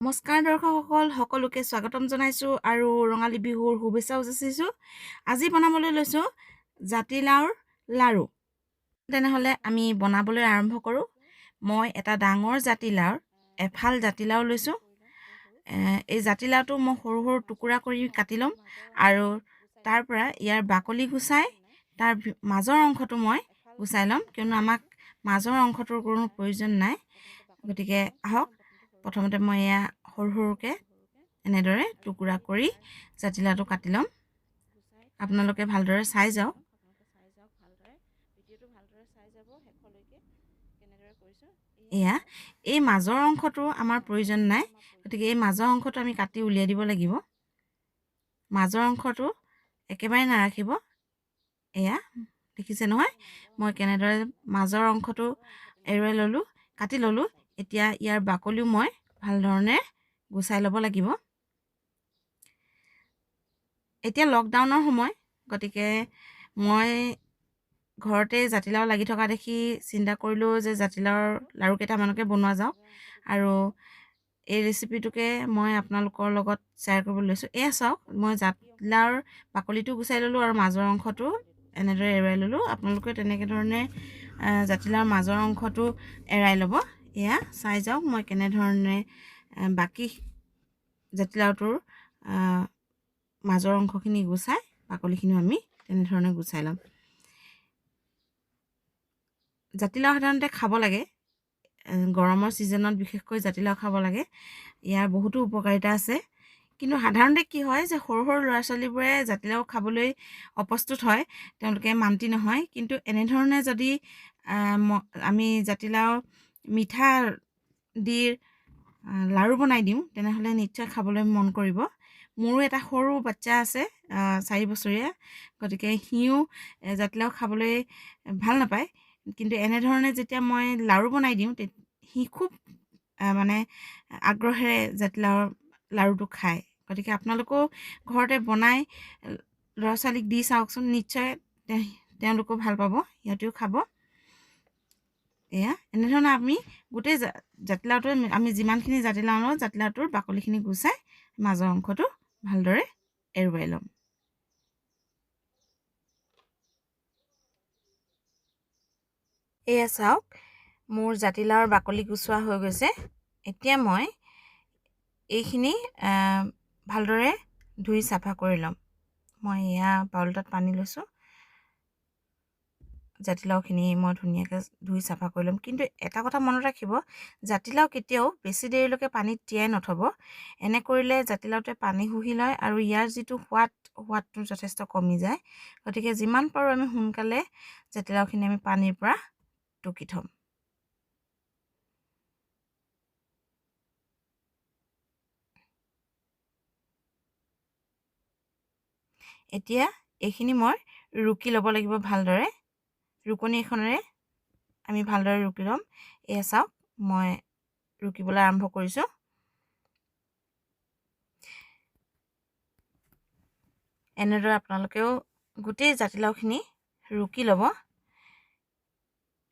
নমস্কাৰ দৰ্শকসকল সকলোকে স্বাগতম জনাইছোঁ আৰু ৰঙালী বিহুৰ শুভেচ্ছাও যাচিছোঁ। আজি বনাবলৈ লৈছোঁ জাতিলাওৰ লাড়ু। তেনেহ'লে আমি বনাবলৈ আৰম্ভ কৰোঁ। মই এটা ডাঙৰ জাতিলাওৰ এফাল জাতিলাও লৈছোঁ। এই জাতিলাওটো মই সৰু সৰু টুকুৰা কৰি কাটি ল'ম আৰু তাৰ পৰা ইয়াৰ বাকলি গুচাই তাৰ মাজৰ অংশটো মই গুচাই ল'ম, কিয়নো আমাক মাজৰ অংশটোৰ কোনো প্ৰয়োজন নাই। গতিকে আহক, প্ৰথমতে মই এয়া সৰু সৰুকৈ এনেদৰে টুকুৰা কৰি জাতিলাওটো কাটি ল'ম। আপোনালোকে ভালদৰে চাই যাওক। এয়া এই মাজৰ অংশটো আমাৰ প্ৰয়োজন নাই, গতিকে এই মাজৰ অংশটো আমি কাটি উলিয়াই দিব লাগিব। মাজৰ অংশটো একেবাৰে নাৰাখিব। এয়া দেখিছে নহয়, মই কেনেদৰে মাজৰ অংশটো এৰুৱাই ল'লোঁ, কাটি ল'লোঁ। এতিয়া ইয়াৰ বাকলিও মই ভালধৰণে গুচাই ল'ব লাগিব। এতিয়া লকডাউনৰ সময়, গতিকে মই ঘৰতে জাতিলাও লাগি থকা দেখি চিন্তা কৰিলোঁ যে জাতিলাওৰ লাড়ু কেইটামানকে বনোৱা যাওক, আৰু এই ৰেচিপিটোকে মই আপোনালোকৰ লগত শ্বেয়াৰ কৰিবলৈ লৈছোঁ। এয়া চাওক, মই জাতিলাওৰ বাকলিটো গুচাই ল'লোঁ আৰু মাজৰ অংশটো এনেদৰে এৰুৱাই ল'লোঁ। আপোনালোকে তেনেকৈ ধৰণে জাতিলাওৰ মাজৰ অংশটো এৰাই ল'ব। এয়া চাই যাওক মই কেনেধৰণে বাকী জাতিলাওটোৰ মাজৰ অংশখিনি গুচাই বাকলিখিনিও আমি তেনেধৰণে গুচাই ল'ম। জাতিলাও সাধাৰণতে খাব লাগে, গৰমৰ ছিজনত বিশেষকৈ জাতিলাও খাব লাগে। ইয়াৰ বহুতো উপকাৰিতা আছে, কিন্তু সাধাৰণতে কি হয় যে সৰু সৰু ল'ৰা ছোৱালীবোৰে জাতিলাও খাবলৈ অপ্ৰস্তুত হয়, তেওঁলোকে মান্তি নহয়। কিন্তু এনেধৰণে যদি আমি জাতিলাও মিঠা দি লাড়ু বনাই দিওঁ, তেনেহ'লে নিশ্চয় খাবলৈ মন কৰিব। মোৰো এটা সৰু বাচ্চা আছে, 4 বছৰীয়া, গতিকে সিও জাতিলাও খাবলৈ ভাল নাপায়। কিন্তু এনেধৰণে যেতিয়া মই লাড়ু বনাই দিওঁ, সি খুব মানে আগ্ৰহেৰে জাতিলাওৰ লাড়ুটো খায়। গতিকে আপোনালোকেও ঘৰতে বনাই ল'ৰা ছোৱালীক দি চাওকচোন, নিশ্চয় তেওঁলোকেও ভাল পাব, সিহঁতেও খাব। এয়া এনেধৰণে আমি গোটেই জাতিলাওটো আমি যিমানখিনি জাতিলাও লওঁ, জাতিলাওটোৰ বাকলিখিনি গুচাই মাজৰ অংশটো ভালদৰে এৰুৱাই ল'ম। এয়া চাওক, মোৰ জাতিলাওৰ বাকলি গুচোৱা হৈ গৈছে। এতিয়া মই এইখিনি ভালদৰে ধুই চাফা কৰি ল'ম। মই এয়া বাউল এটাত পানী লৈছোঁ, জাতিলাওখিনি মই ধুনীয়াকৈ ধুই চাফা কৰি ল'ম। কিন্তু এটা কথা মনত ৰাখিব, জাতিলাও কেতিয়াও বেছি দেৰিলৈকে পানীত তিয়াই নথ'ব। এনে কৰিলে জাতিলাওটোৱে পানী শুহি লয় আৰু ইয়াৰ যিটো সোৱাদটো যথেষ্ট কমি যায়। গতিকে যিমান পাৰোঁ আমি সোনকালে জাতিলাওখিনি আমি পানীৰ পৰা টুকি থ'ম। এতিয়া এইখিনি মই ৰুকি ল'ব লাগিব ভালদৰে। ৰুকনি এখনেৰে আমি ভালদৰে ৰুকি ল'ম। এয়া চাওক, মই ৰুকিবলৈ আৰম্ভ কৰিছোঁ। এনেদৰে আপোনালোকেও গোটেই জাতিলাওখিনি ৰুকি ল'ব।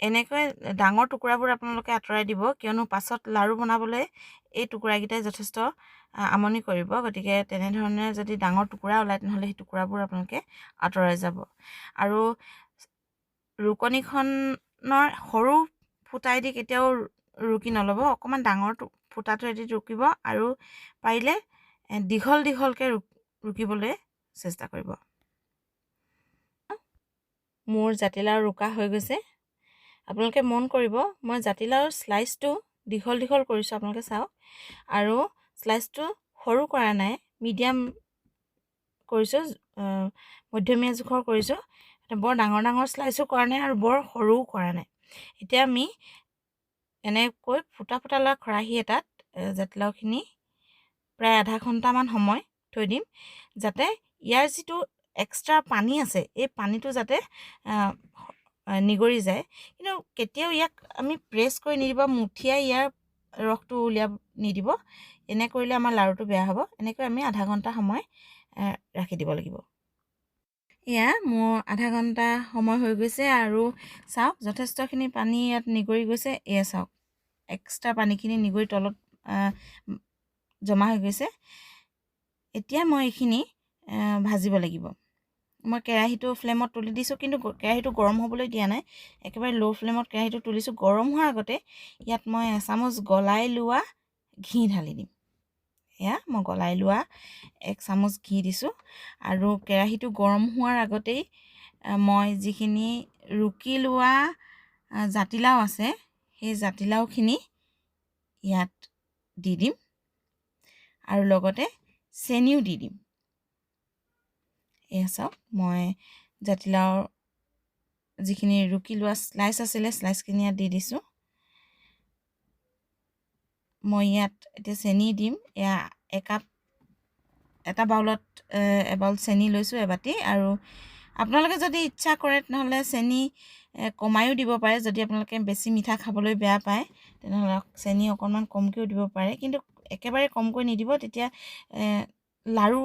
এনেকৈ ডাঙৰ টুকুৰাবোৰ আপোনালোকে আঁতৰাই দিব, কিয়নো পাছত লাড়ু বনাবলৈ এই টুকুৰাকেইটাই যথেষ্ট আমনি কৰিব। গতিকে তেনেধৰণে যদি ডাঙৰ টুকুৰা ওলায়, তেনেহ'লে সেই টুকুৰাবোৰ আপোনালোকে আঁতৰাই যাব। আৰু ৰুকনিখনৰ সৰু ফুটাইদি কেতিয়াও ৰুকি নল'ব, অকণমান ডাঙৰ ফুটাটোৱেদি ৰুকিব আৰু পাৰিলে দীঘল দীঘলকৈ ৰুকিবলৈ চেষ্টা কৰিব। মোৰ জাতিলাও ৰুকা হৈ গৈছে। আপোনালোকে মন কৰিব, মই জাতিলাওৰ স্লাইচটো দীঘল দীঘল কৰিছোঁ, আপোনালোকে চাওক, আৰু স্লাইচটো সৰু কৰা নাই, মিডিয়াম কৰিছোঁ, মধ্যমীয়া জোখৰ কৰিছোঁ। বৰ ডাঙৰ ডাঙৰ স্লাইচো কৰা নাই আৰু বৰ সৰুও কৰা নাই। এতিয়া আমি এনেকৈ ফুটা ফুটা লোৱা খৰাহী এটাত জাতিলাওখিনি প্ৰায় আধা ঘণ্টামান সময় থৈ দিম, যাতে ইয়াৰ যিটো এক্সট্ৰা পানী আছে, এই পানীটো যাতে নিগৰি যায়। কিন্তু কেতিয়াও ইয়াক আমি প্ৰেছ কৰি নিদিব, মুঠিয়াই ইয়াৰ ৰসটো উলিয়াব নিদিব। এনে কৰিলে আমাৰ লাড়ুটো বেয়া হ'ব। এনেকৈ আমি আধা ঘণ্টা সময় ৰাখি দিব লাগিব। এয়া মোৰ আধা ঘণ্টা সময় হৈ গৈছে আৰু চাওক, যথেষ্টখিনি পানী ইয়াত নিগৰি গৈছে। এয়া চাওক, এক্সট্ৰা পানীখিনি নিগৰি তলত জমা হৈ গৈছে। এতিয়া মই এইখিনি ভাজিব লাগিব। মই কেৰাহীটো ফ্লেমত তুলি দিছোঁ, কিন্তু কেৰাহীটো গৰম হ'বলৈ দিয়া নাই, একেবাৰে ল' ফ্লেমত কেৰাহীটো তুলিছোঁ। গৰম হোৱাৰ আগতে ইয়াত মই এচামুচ গলাই লোৱা ঘি ঢালি দিম। এয়া মই গলাই লোৱা 1 চামুচ ঘি দিছোঁ। আৰু কেৰাহীটো গৰম হোৱাৰ আগতেই মই যিখিনি ৰুকি লোৱা জাতিলাও আছে, সেই জাতিলাওখিনি ইয়াত দি দিম আৰু লগতে চেনিও দি দিম। এয়া চাওক, মই জাতিলাওৰ যিখিনি ৰুকি লোৱা স্লাইচ আছিলে, স্লাইচখিনি ইয়াত দি দিছোঁ। মই ইয়াত এতিয়া চেনি দিম। এয়া একাপ, এটা বাউলত এবাউল চেনি লৈছোঁ, এবাতি। আৰু আপোনালোকে যদি ইচ্ছা কৰে তেনেহ'লে চেনি কমায়ো দিব পাৰে। যদি আপোনালোকে বেছি মিঠা খাবলৈ বেয়া পায় তেনেহ'লে চেনি অকণমান কমকৈও দিব পাৰে, কিন্তু একেবাৰে কমকৈ নিদিব, তেতিয়া লাড়ু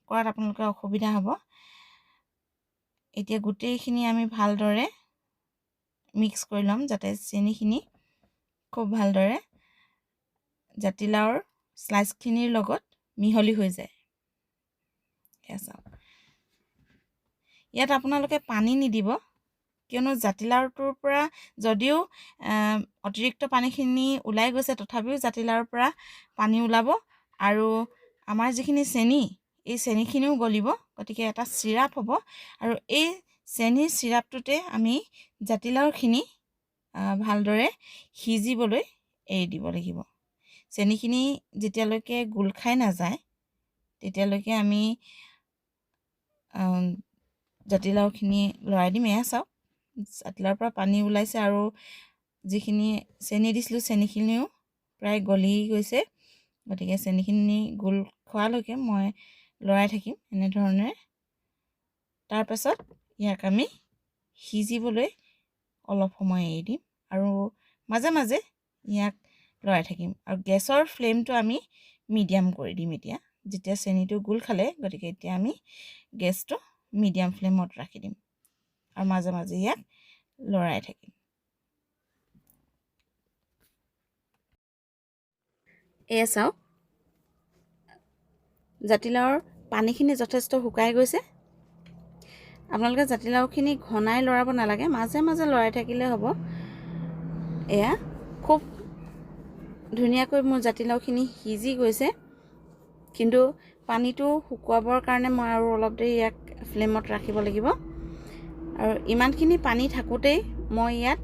কৰাত আপোনালোকৰ অসুবিধা হ'ব। এতিয়া গোটেইখিনি আমি ভালদৰে মিক্স কৰি ল'ম, যাতে চেনিখিনি খুব ভালদৰে জাতিলাওৰ স্লাইচখিনিৰ লগত মিহলি হৈ যায়। ইয়াত আপোনালোকে পানী নিদিব, কিয়নো জাতিলাওটোৰ পৰা যদিও অতিৰিক্ত পানীখিনি ওলাই গৈছে, তথাপিও জাতিলাওৰ পৰা পানী ওলাব। আৰু আমাৰ যিখিনি চেনি, এই চেনিখিনিও গলিব, গতিকে এটা চিৰাপ হ'ব। আৰু এই চেনিৰ চিৰাপটোতে আমি জাতিলাওখিনি ভালদৰে সিজিবলৈ এৰি দিব লাগিব। চেনিখিনি যেতিয়ালৈকে গোল খাই নাযায় তেতিয়ালৈকে আমি জাতিলাওখিনি লৰাই দিম। এয়া চাওক, জাতিলাওৰ পৰা পানী ওলাইছে আৰু যিখিনি চেনি দিছিলোঁ চেনিখিনিও প্ৰায় গলি গৈছে। গতিকে চেনিখিনি গোল খোৱালৈকে মই লৰাই থাকিম এনেধৰণে। তাৰপাছত ইয়াক আমি সিজিবলৈ অলপ সময় এৰি দিম আৰু মাজে মাজে ইয়াক লৰাই থাকিম। আৰু গেছৰ ফ্লেমটো আমি মিডিয়াম কৰি দিম। এতিয়া যেতিয়া চেনিটো গোল খালে, গতিকে এতিয়া আমি গেছটো মিডিয়াম ফ্লেমত ৰাখি দিম আৰু মাজে মাজে ইয়াক লৰাই থাকিম। এয়া চাওক, জাতিলাওৰ পানীখিনি যথেষ্ট শুকাই গৈছে। আপোনালোকে জাতিলাওখিনি ঘনাই লৰাব নালাগে, মাজে মাজে লৰাই থাকিলে হ'ব। এয়া খুব ধুনীয়াকৈ মোৰ জাতিলাওখিনি সিজি গৈছে, কিন্তু পানীটো শুকুৱাবৰ কাৰণে মই আৰু অলপ দেৰি ইয়াক ফ্লেমত ৰাখিব লাগিব। আৰু ইমানখিনি পানী থাকোঁতেই মই ইয়াত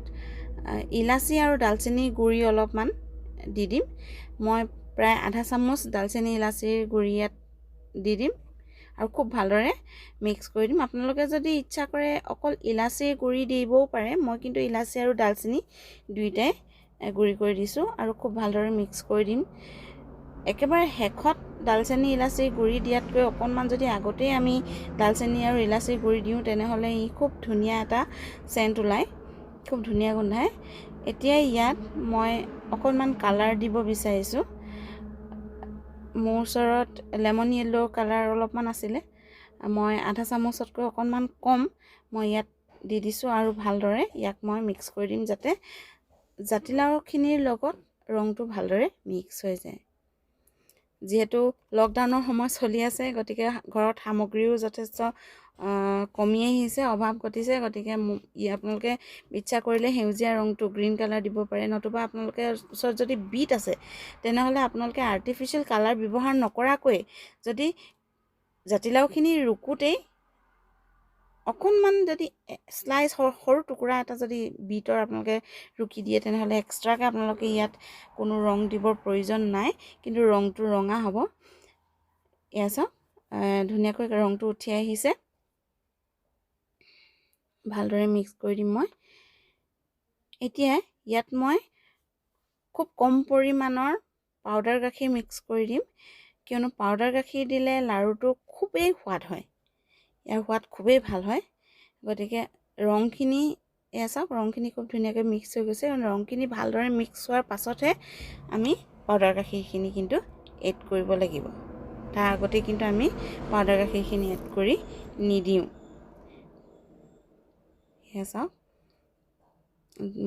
ইলাচি আৰু ডালচেনিৰ গুড়ি অলপমান দি দিম। মই প্ৰায় আধা চামুচ ডালচেনি ইলাচিৰ গুড়ি ইয়াত দি দিম আৰু খুব ভালদৰে মিক্স কৰি দিম। আপোনালোকে যদি ইচ্ছা কৰে অকল ইলাচিৰ গুড়ি দিবও পাৰে, মই কিন্তু ইলাচি আৰু ডালচেনি দুয়োটাই গুড়ি কৰি দিছোঁ আৰু খুব ভালদৰে মিক্স কৰি দিম। একেবাৰে শেষত ডালচেনি ইলাচিৰ গুড়ি দিয়াতকৈ অকণমান যদি আগতেই আমি ডালচেনি আৰু ইলাচিৰ গুড়ি দিওঁ, তেনেহ'লে ই খুব ধুনীয়া এটা চেণ্ট ওলায়, খুব ধুনীয়া গোন্ধায়। এতিয়া ইয়াত মই অকণমান কালাৰ দিব বিচাৰিছোঁ। মোৰ ওচৰত লেমন য়েল্লো কালাৰ অলপমান আছিলে, মই আধা চামুচতকৈ অকণমান কম মই ইয়াত দি দিছোঁ আৰু ভালদৰে ইয়াক মই মিক্স কৰি দিম, যাতে জাতিলাওখিনিৰ লগত ৰংটো ভালদৰে মিক্স হৈ যায়। যিহেতু লকডাউনৰ সময় চলি আছে, গতিকে ঘৰত সামগ্ৰীও যথেষ্ট কমি আহিছে, অভাৱ ঘটিছে। গতিকে আপোনালোকে ইচ্ছা কৰিলে সেউজীয়া ৰংটো গ্ৰীণ কালাৰ দিব পাৰে, নতুবা আপোনালোকে ওচৰত যদি বিট আছে তেনেহ'লে আপোনালোকে আৰ্টিফিচিয়েল কালাৰ ব্যৱহাৰ নকৰাকৈ যদি জাতিলাওখিনি ৰুকোতেই অকণমান যদি স্লাইচ সৰু টুকুৰা এটা যদি বিটৰ আপোনালোকে ৰুকি দিয়ে, তেনেহ'লে এক্সট্ৰাকৈ আপোনালোকে ইয়াত কোনো ৰং দিবৰ প্ৰয়োজন নাই, কিন্তু ৰংটো ৰঙা হ'ব। এয়া চাওক, ধুনীয়াকৈ ৰংটো উঠি আহিছে। ভালদৰে মিক্স কৰি দিম মই। এতিয়া ইয়াত মই খুব কম পৰিমাণৰ পাউডাৰ গাখীৰ মিক্স কৰি দিম, কিয়নো পাউডাৰ গাখীৰ দিলে লাড়ুটো খুবেই সোৱাদ হয়, ইয়াৰ সোৱাদ খুবেই ভাল হয়। গতিকে ৰংখিনি, এয়া চাওক, ৰংখিনি খুব ধুনীয়াকৈ মিক্স হৈ গৈছে। ৰংখিনি ভালদৰে মিক্স হোৱাৰ পাছতহে আমি পাউডাৰ গাখীৰখিনি কিন্তু এড কৰিব লাগিব, তাৰ আগতে কিন্তু আমি পাউডাৰ গাখীৰখিনি এড কৰি নিদিওঁ। এয়া চাওক,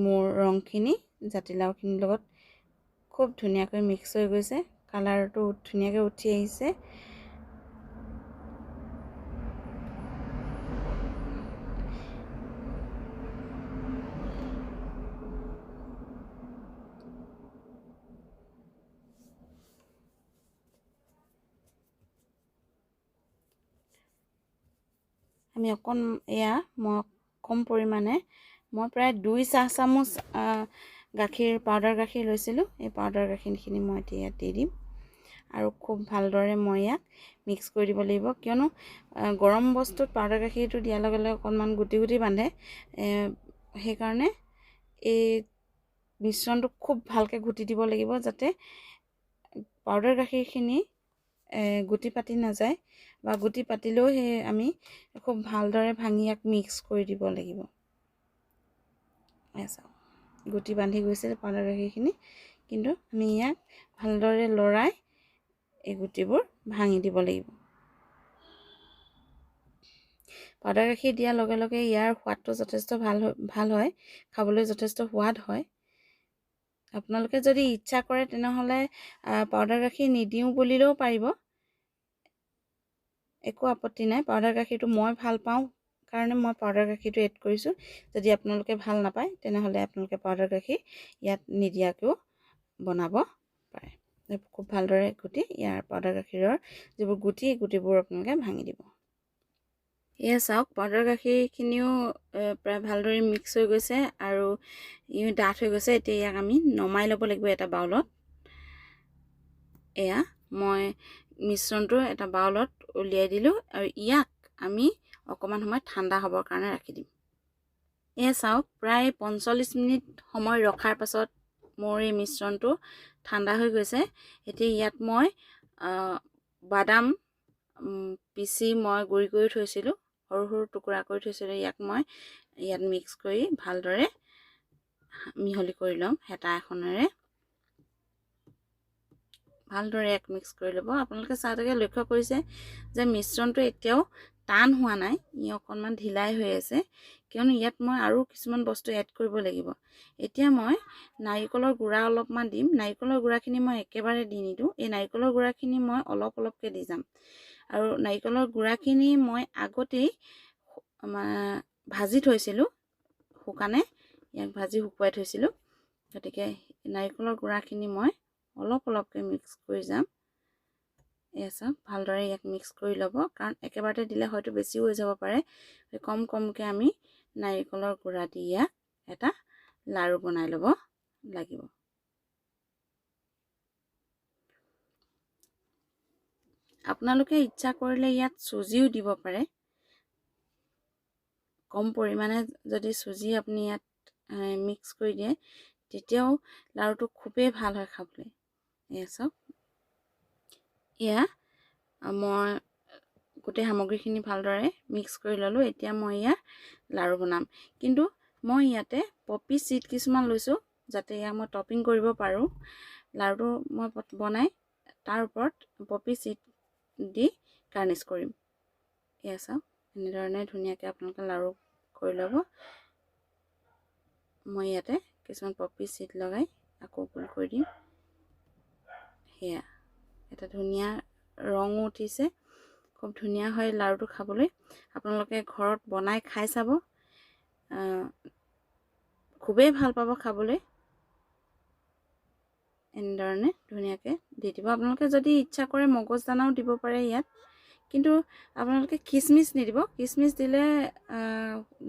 মোৰ ৰংখিনি জাতিলাওখিনিৰ লগত খুব ধুনীয়াকৈ মিক্স হৈ গৈছে, কালাৰটো ধুনীয়াকৈ উঠি আহিছে। আমি এয়া মই কম পৰিমাণে মই প্ৰায় 2 চাহ চামুচ পাউডাৰ গাখীৰ লৈছিলোঁ। এই পাউডাৰ গাখীৰখিনি মই এতিয়া ইয়াত দি দিম আৰু খুব ভালদৰে মই ইয়াক মিক্স কৰি দিব লাগিব, কিয়নো গৰম বস্তুত পাউডাৰ গাখীৰটো দিয়াৰ লগে লগে অকণমান গুটি গুটি বান্ধে। সেইকাৰণে এই মিশ্ৰণটো খুব ভালকৈ ঘুটি দিব লাগিব, যাতে পাউডাৰ গাখীৰখিনি গুটি পাতি নাযায়, বা গুটি পাতিলেও আমি খুব ভালদৰে ভাঙি ইয়াক মিক্স কৰি দিব লাগিব। গুটি বান্ধি গৈছে পাউডাৰ গাখীৰখিনি, কিন্তু আমি ইয়াক ভালদৰে লৰাই এই গুটিবোৰ ভাঙি দিব লাগিব। পাউডাৰ গাখীৰ দিয়াৰ লগে লগে ইয়াৰ সোৱাদটো যথেষ্ট ভাল হয়, খাবলৈ যথেষ্ট সোৱাদ হয়। আপোনালোকে যদি ইচ্ছা কৰে তেনেহ'লে পাউডাৰ গাখীৰ নিদিওঁ বুলিলেও পাৰিব, একো আপত্তি নাই। পাউডাৰ গাখীৰটো মই ভাল পাওঁ কাৰণে মই পাউডাৰ গাখীৰটো এড কৰিছোঁ। যদি আপোনালোকে ভাল নাপায় তেনেহ'লে আপোনালোকে পাউডাৰ গাখীৰ ইয়াত নিদিয়াকৈও বনাব পাৰে। খুব ভালদৰে ইয়াৰ পাউডাৰ গাখীৰৰ যিবোৰ গুটিবোৰ আপোনালোকে ভাঙি দিব। এয়া চাওক, পাউডাৰ গাখীৰখিনিও প্ৰায় ভালদৰে মিক্স হৈ গৈছে আৰু ডাঠ হৈ গৈছে। এতিয়া ইয়াক আমি নমাই ল'ব লাগিব এটা বাউলত। এয়া মই মিশ্ৰণটো এটা বাউলত উলিয়াই দিলোঁ আৰু ইয়াক আমি অকণমান সময় ঠাণ্ডা হ'বৰ কাৰণে ৰাখি দিম। এয়া চাওক, প্ৰায় 45 মিনিট সময় ৰখাৰ পাছত মোৰ এই মিশ্ৰণটো ঠাণ্ডা হৈ গৈছে। এতিয়া ইয়াত মই বাদাম পিচি মই গুড়ি কৰি থৈছিলোঁ, সৰু সৰু টুকুৰা কৰি থৈছিলোঁ। ইয়াক মই ইয়াত মিক্স কৰি ভালদৰে মিহলি কৰি ল'ম হেতা এখনেৰে। ভালদৰে এক মিক্স কৰি ল'ব। আপোনালোকে চাওঁতে লক্ষ্য কৰিছে যে মিশ্ৰণটো এতিয়াও টান হোৱা নাই, ই অকণমান ঢিলাই হৈ আছে, কিয়নো ইয়াত মই আৰু কিছুমান বস্তু এড কৰিব লাগিব। এতিয়া মই নাৰিকলৰ গুড়া অলপমান দিম। নাৰিকলৰ গুড়াখিনি মই একেবাৰে দি নিদিওঁ, এই নাৰিকলৰ গুড়াখিনি মই অলপ অলপকৈ দি যাম। আৰু নাৰিকলৰ গুড়াখিনি মই আগতেই ভাজি থৈছিলোঁ শুকানে, ইয়াক ভাজি শুকুৱাই থৈছিলোঁ। গতিকে নাৰিকলৰ গুড়াখিনি মই অলপ অলপকৈ মিক্স কৰি যাম। এয়া চাওক, ভালদৰে ইয়াক মিক্স কৰি ল'ব, কাৰণ একেবাৰতে দিলে হয়তো বেছিও হৈ যাব পাৰে। কম কমকৈ আমি নাৰিকলৰ গুড়া দি ইয়াক এটা লাড়ু বনাই ল'ব লাগিব। আপোনালোকে ইচ্ছা কৰিলে ইয়াত চুজিও দিব পাৰে। কম পৰিমাণে যদি চুজি আপুনি ইয়াত মিক্স কৰি দিয়ে তেতিয়াও লাড়ুটো খুবেই ভাল হয় খাবলৈ। এয়া চাওক, এয়া মই গোটেই সামগ্ৰীখিনি ভালদৰে মিক্স কৰি ল'লোঁ। এতিয়া মই ইয়াৰ লাড়ু বনাম, কিন্তু মই ইয়াতে পপি চিড কিছুমান লৈছোঁ, যাতে ইয়াক মই টপিং কৰিব পাৰোঁ। লাড়ুটো মই বনাই তাৰ ওপৰত পপি চিড দি গাৰ্নিছ কৰিম। এয়া চাওক, এনেধৰণে ধুনীয়াকৈ আপোনালোকে লাড়ু কৰি ল'ব। মই ইয়াতে কিছুমান পপি চিড লগাই আকৌ গোল কৰি দিম। সেয়া এটা ধুনীয়া ৰঙো উঠিছে, খুব ধুনীয়া হয় লাড়ুটো খাবলৈ। আপোনালোকে ঘৰত বনাই খাই চাব, খুবেই ভাল পাব খাবলৈ। এনেধৰণে ধুনীয়াকৈ দি দিব। আপোনালোকে যদি ইচ্ছা কৰে মগজদানাও দিব পাৰে ইয়াত, কিন্তু আপোনালোকে খিচমিচ নিদিব। খিচমিচ দিলে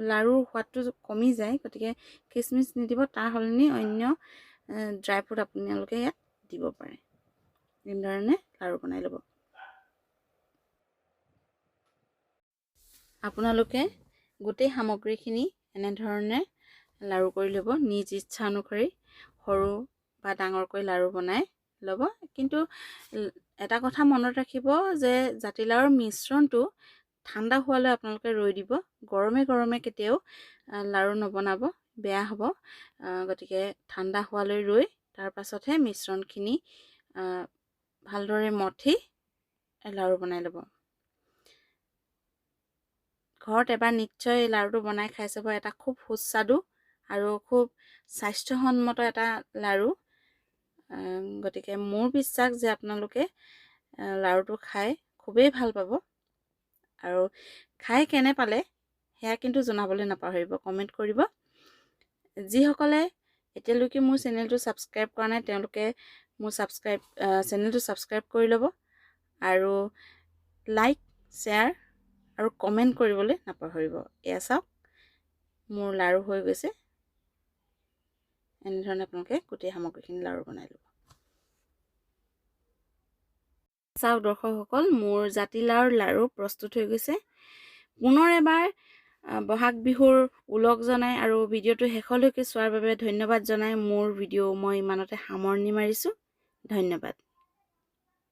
লাড়ুৰ সোৱাদটো কমি যায়, গতিকে খিচমিচ নিদিব। তাৰ সলনি অন্য ড্ৰাই ফ্ৰুট আপোনালোকে ইয়াত দিব পাৰে। এনেধৰণে লাড়ু বনাই ল'ব। আপোনালোকে গোটেই সামগ্ৰীখিনি এনেধৰণে লাড়ু কৰি ল'ব। নিজ ইচ্ছা অনুসৰি সৰু বা ডাঙৰকৈ লাড়ু বনাই ল'ব। কিন্তু এটা কথা মনত ৰাখিব যে জাতিলাওৰ মিশ্ৰণটো ঠাণ্ডা হোৱালৈ আপোনালোকে ৰৈ দিব। গৰমে গৰমে কেতিয়াও লাড়ু নবনাব, বেয়া হ'ব। গতিকে ঠাণ্ডা হোৱালৈ ৰৈ তাৰ পাছতহে মিশ্ৰণখিনি ভালদৰে মঠি লাড়ু বনাই ল'ব। ঘৰত এবাৰ নিশ্চয় লাড়ুটো বনাই খাই চাব। এটা খুব সুস্বাদু আৰু খুব স্বাস্থ্যসন্মত এটা লাড়ু। গতিকে মোৰ বিশ্বাস যে আপোনালোকে লাড়ুটো খাই খুবেই ভাল পাব আৰু খাই কেনে পালে সেয়া কিন্তু জনাবলৈ নাপাহৰিব, কমেণ্ট কৰিব। যিসকলে এতিয়ালৈকে মোৰ চেনেলটো ছাবস্ক্ৰাইব কৰা নাই তেওঁলোকে মোৰ চেনেলটো ছাবস্ক্ৰাইব কৰি ল'ব আৰু লাইক শ্বেয়াৰ আৰু কমেণ্ট কৰিবলৈ নাপাহৰিব। এয়া চাওক মোৰ লাড়ু হৈ গৈছে। এনেধৰণে আপোনালোকে গোটেই সামগ্ৰীখিনি লাড়ু বনাই ল'ব। চাওক দৰ্শকসকল, মোৰ জাতিলাওৰ লাড়ু প্ৰস্তুত হৈ গৈছে। পুনৰ এবাৰ বহাগ বিহুৰ ওলগ জনাই আৰু ভিডিঅ'টো শেষলৈকে চোৱাৰ বাবে ধন্যবাদ জনাই মোৰ ভিডিঅ' মই ইমানতে সামৰণি মাৰিছোঁ। ধন্যবাদ।